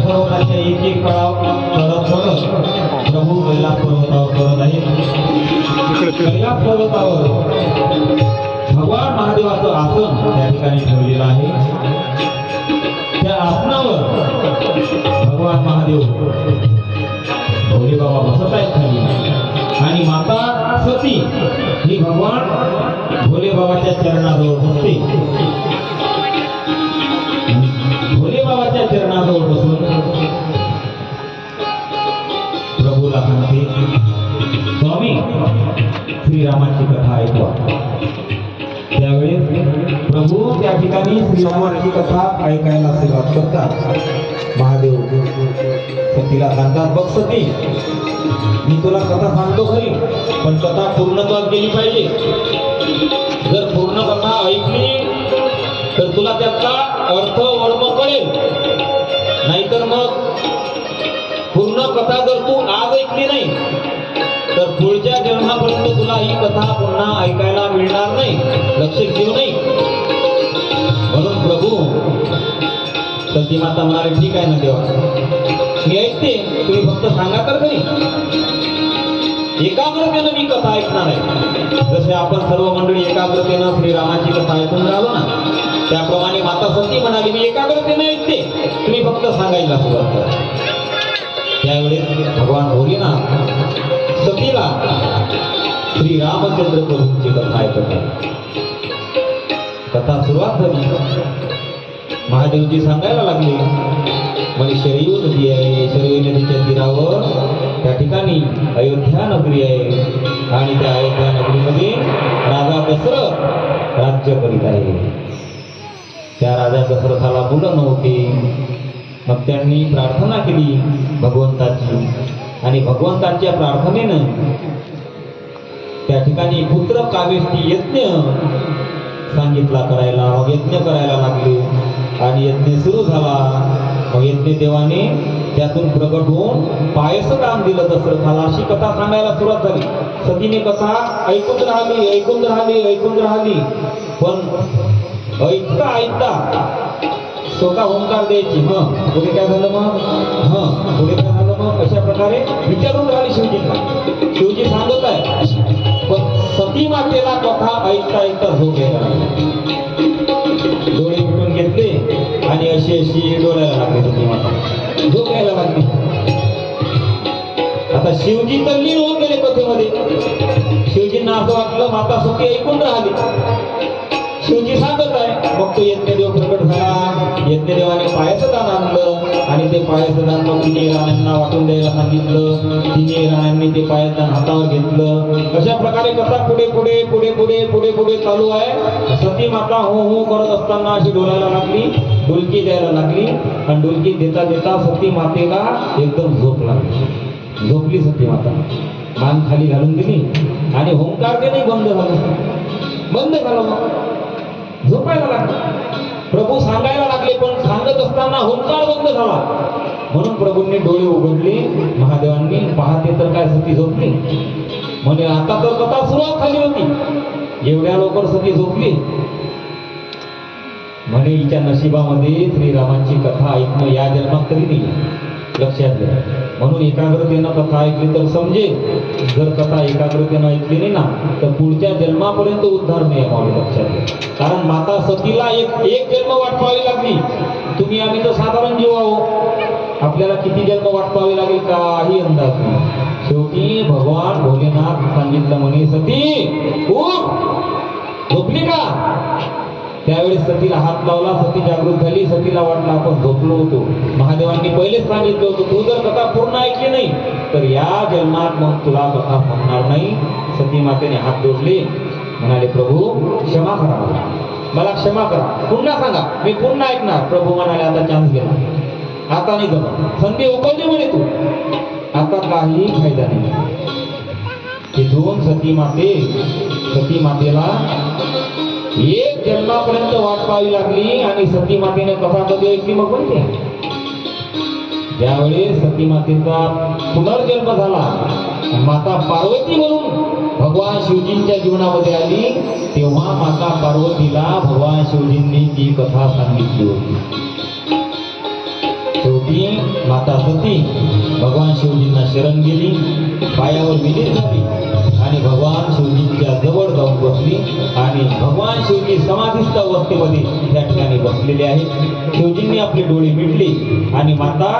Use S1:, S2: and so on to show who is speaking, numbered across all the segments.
S1: सरोवराच्या एक एक कळाव करत करत प्रभू कैलास पर्वतावर करत आहेत. कैलास पर्वतावर भगवान महादेवाचं आसन त्या ठिकाणी ठेवलेलं आहे. त्या आसनावर भगवान महादेव भोले बाबा बसत आहेत खाली आणि माता सती ही भगवान भोले बाबाच्या चरणाजवळ बसते. भोले बाबाच्या चरणाजवळ बसून प्रभूला सांगते, स्वामी श्रीरामाची कथा ऐकवा. त्यावेळेस प्रभू त्या ठिकाणी श्रीरामाची कथा ऐकायला सुरुवात करतात. महादेव सतीला सांगतात, बघ सती, मी तुला कथा सांगतो खरी, पण कथा पूर्णत्वात गेली पाहिजे. जर पूर्ण कथा ऐकली तर तुला त्याचा अर्थ वर्म कळेल, नाहीतर मग पूर्ण कथा जर तू आज ऐकली नाही तर पुढच्या जन्मापर्यंत तुला ही कथा पुन्हा ऐकायला मिळणार नाही. लक्ष ठेवू नाही. म्हणून प्रभू सती माता म्हणाले, ठीक आहे ना देवा, मी ऐकते, तुम्ही फक्त सांगा तर खरी. एकाग्रतेनं मी कथा ऐकणार आहे. जसे आपण सर्व मंडळी एकाग्रतेनं श्रीरामाची कथा ऐकून राहिलो ना, त्याप्रमाणे माता सती म्हणाली, मी एकाग्रतेनं ऐकते, तुम्ही फक्त सांगायला सुरुवात करा. त्यावेळेस भगवान भोलेनाथ सतीला श्री रामचंद्र प्रभूंची कथा ऐकतात. कथा सुरुवात झाली. महादेवजी सांगायला लागले, म्हणजे शरयू नदी आहे, शरयू नदीच्या तीरावर त्या ठिकाणी अयोध्या नगरी आहे आणि त्या अयोध्या नगरीमध्ये राजा दशरथ राज्य करीत आहे. त्या राजा दशरथाला मुलं नव्हती. मग त्यांनी प्रार्थना केली भगवंताची आणि भगवंताच्या प्रार्थनेनं त्या ठिकाणी पुत्र कावेष्टी यज्ञ सांगितला करायला. मग यज्ञ करायला लागले आणि यज्ञ सुरू झाला. मग यज्ञ देवाने त्यातून प्रकट होऊन पायसदान दिलं दशरथाला. अशी कथा सांगायला सुरुवात झाली. सतीने कथा ऐकून राहिली, ऐकून राहिली, ऐकून राहिली, पण ऐकता ऐकता स्वतः ओंकार द्यायची. पुढे काय झालं मग, पुढे काय झालं मग, अशा प्रकारे विचारून राहिली शिवजींना. शिवजी सांगत आहे, पण सती मातेला कथा ऐकता ऐकता झोप यायला लागली. डोळे मिटून घेतले आणि अशी अशी डोळ्याला लागली सती माता, झोप यायला लागली. आता शिवजी तर लीन होऊन गेले कथेमध्ये. शिवजींना असं वाटलं माता सती ऐकून राहिली. शिवजी सांगत आहे. मग तो यज्ञदेव प्रकट झाला. यज्ञदेवाने पायसदान आणलं आणि ते पायसदान मग तिन्ही राण्यांना वाटून द्यायला सांगितलं. तिन्ही राण्यांनी ते पायसदान हातावर घेतलं. अशा प्रकारे कथा पुढे पुढे पुढे पुढे पुढे पुढे चालू आहे. सती माता हो हो करत असताना अशी डोलायला लागली, डुलकी द्यायला लागली आणि डुलकी देता देता सती मातेला एकदम झोप लागली. झोपली सती माता, मान खाली घालून दिली आणि होंकार देणे बंद झालं. बंद झालं, झोपायला लागले. प्रभू सांगायला लागले, पण सांगत असताना होंकार बंद झाला. म्हणून प्रभूंनी डोळे उघडले. महादेवांनी पाहते तर काय सती झोपली. म्हणजे आता तर कथा सुरुवात झाली होती, एवढ्या लवकर सती झोपली. म्हणे हिच्या नशिबामध्ये श्रीरामाची कथा ऐकणं या जन्मात तरी नाही. लक्षात घ्या. म्हणून एकाग्रतेनं कथा ऐकली तर समजेल. जर कथा एकाग्रतेनं ऐकली नाही ना तर पुढच्या जन्मापर्यंत उद्धार नाही आम्हाला. लक्षात घ्या. कारण माता सतीला एक जन्म वाट पाहावी लागली. तुम्ही आम्ही तर साधारण जीव आहोत, आपल्याला किती जन्म वाट पाहावी लागेल काही अंदाज नाही. शेवटी भगवान भोलेनाथ सांगितलं, म्हणे सती उठ, झोपली का. त्यावेळेस सतीला हात लावला. सती जागृत झाली. सतीला वाटलं आपण झोपलो होतो. महादेवांनी पहिलेच सांगितलं होतं, तू जर कथा पूर्ण ऐकली नाही तर या जन्मात मग तुला कथा सांगणार नाही. सती मातेने हात जोडले, म्हणाले, प्रभू क्षमा करा, मला क्षमा करा, पुन्हा सांगा, मी पुन्हा ऐकणार. प्रभू म्हणाले, आता चान्स गेला, आता नाही जमत, संधी उकळली म्हणे तू, आता काही फायदा नाही. तिथून सती मातेला एक जन्मापर्यंत वाट पाहावी लागली. आणि सती मातेने कथा कधी ऐकली मग कोणती. ज्यावेळेस सती मातेचा पुनर्जन्म झाला, माता पार्वती म्हणून भगवान शिवजींच्या जीवनामध्ये आली, तेव्हा माता पार्वतीला भगवान शिवजींनी ती कथा सांगितली होती. शेवटी माता सती भगवान शिवजींना शरण गेली, पायावर विलीन झाली आणि भगवान शिवजींच्या जवळ जाऊन बसली आणि भगवान शिवजी समाधिस्थ अवस्थेमध्ये त्या ठिकाणी बसलेले आहेत. शिवजींनी आपले डोळे मिटले आणि माता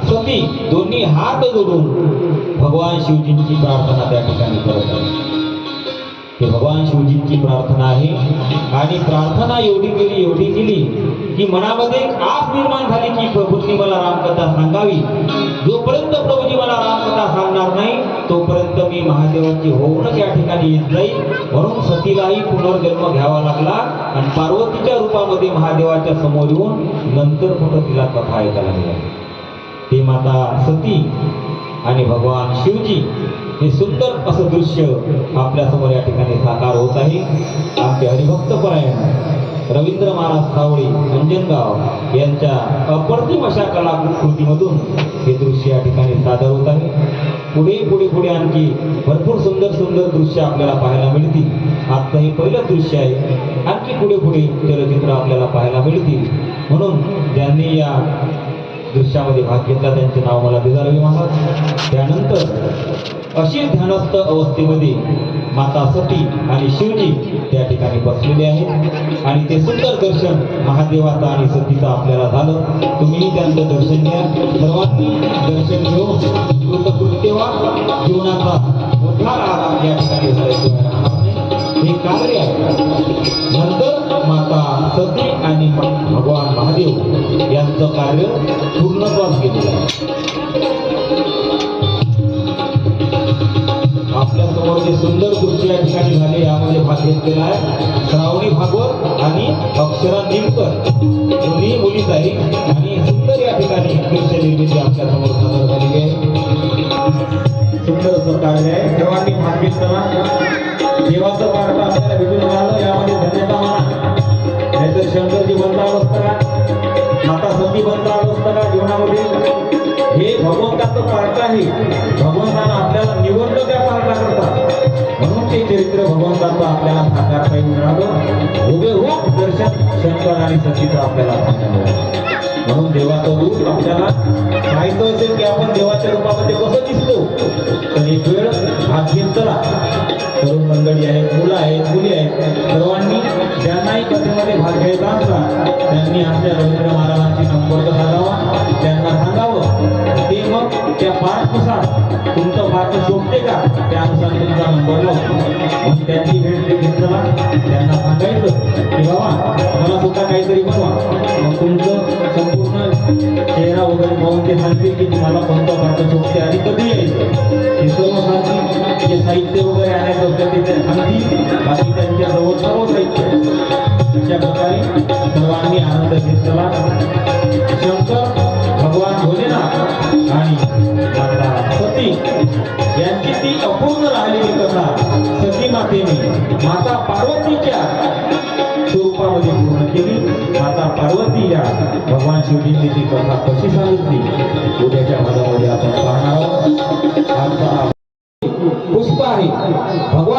S1: सती दोन्ही हात जोडून भगवान शिवजींची प्रार्थना त्या ठिकाणी करत आहे. हे भगवान शिवजींची प्रार्थना आहे आणि प्रार्थना एवढी केली की मनामध्ये एक आस निर्माण झाली की प्रभूंनी मला रामकथा सांगावी. जोपर्यंत प्रभूजी मला रामकथा सांगणार नाही तोपर्यंत मी महादेवाची होऊनच या ठिकाणी येत जाईल. म्हणून सतीलाही पुनर्जन्म घ्यावा लागला आणि पार्वतीच्या रूपामध्ये महादेवाच्या समोर येऊन नंतर कुठं तिला कथा ऐकायला मिळाली. ते माता सती आणि भगवान शिवजी हे सुंदर असं दृश्य आपल्या समोर या ठिकाणी साकार होत आहे. आमचे हरिभक्त परायण रवींद्र महाराज सावळी अंजनगाव यांच्या अप्रतिम अशा कलाकृतीमधून हे दृश्य या ठिकाणी सादर होत आहे. पुढे आणखी भरपूर सुंदर दृश्य आपल्याला पाहायला मिळतील. आता हे पहिलं दृश्य आहे, आणखी पुढे चलचित्र आपल्याला पाहायला मिळतील. म्हणून ज्यांनी या दृश्यामध्ये भाग घेतला त्यांचे नाव मला दिदारवी महाराज. त्यानंतर अशी ध्यानस्थ अवस्थेमध्ये माता सती आणि शिवजी त्या ठिकाणी बसलेले आहेत आणि ते सुंदर दर्शन महादेवाचा आणि सतीचा आपल्याला झालं. तुम्ही त्यांचं दर्शन घ्या. सर्वांनी दर्शन घेऊन कृतकृत्य व्हा. जीवनाचा मोठा राग या ठिकाणी झाल्याशिवाय राहणार नाही. हे कार्य आहे. नंतर माता सती आणि भगवान महादेव यांचं कार्य पूर्णत्वास गेलेलं आहे. आपल्या समोर जे सुंदर दृश्य या ठिकाणी झाले यामध्ये भाग घेतलेला आहे श्रावणी भागवत आणि अक्षरा निमकर दोन्ही मुलीच आहे आणि सुंदर या ठिकाणी दृश्य निर्मिती आपल्या समोर सादर झालेली आहे. सुंदर असं कार्य आहे. सर्वांनी भाग घेतला. देवाचं पार्ट आपल्याला भेटून मिळालं यामध्ये धन्यता म्हणा. नाहीतर शंकरजी बंद आलं असतं का, माता सती बंद आलं असतं का जीवनामध्ये. हे भगवंताचं पार्ट आहे. भगवंतानं आपल्याला निवडलं त्या पार्टाकरता. म्हणून ते चरित्र भगवंताचं आपल्याला साकारता येऊन मिळालं. हुबेहूब दर्शन शंकर आणि सतीचं आपल्याला पाहायला मिळालं. म्हणून देवाचं रूप आपल्याला पाहायचं असेल की आपण देवाच्या रूपामध्ये कसं दिसतो तर एक वेळ भाग घेत चला. तरुण मंडळी आहेत, मुलं आहेत, मुली आहेत, सर्वांनी ज्यांनाही कथेमध्ये भाग घ्यायचा असला त्यांनी आमच्या रवींद्र महाराजांशी संपर्क साधावा. त्यांना सांगावं ते मग त्या पार्टनुसार तुमचं पार्ट शोधते का त्यानुसार तुमचा नंबर लावतो. मग त्यांची भेट ते घेतला. त्यांना सांगायचं की बाबा मला सुद्धा काहीतरी बनवा. मग तुमचं संपूर्ण चेहरा वगैरे पाहून ते सांगतील की तुम्हाला कोणता पार्ट शोधते आणि कधी यायचं हे सर्व सांगतील. जे साहित्य वगैरे आणायचं असतं ते सांगतील. बाकी त्यांच्या जवळ सर्व साहित्य. अशा प्रकारे सर्वांनी आनंद घेतला. शंकर भगवान भोलेनाथ आणि माता सती यांची ती अपूर्ण राहिलेली कथा सती मातेने माता पार्वतीच्या स्वरूपामध्ये पूर्ण केली. माता पार्वती या भगवान शिवजींनी ती कथा कशी सांगितली उद्याच्या भागामध्ये आपण पाहणार आहोत. पुष्प आहे भगवान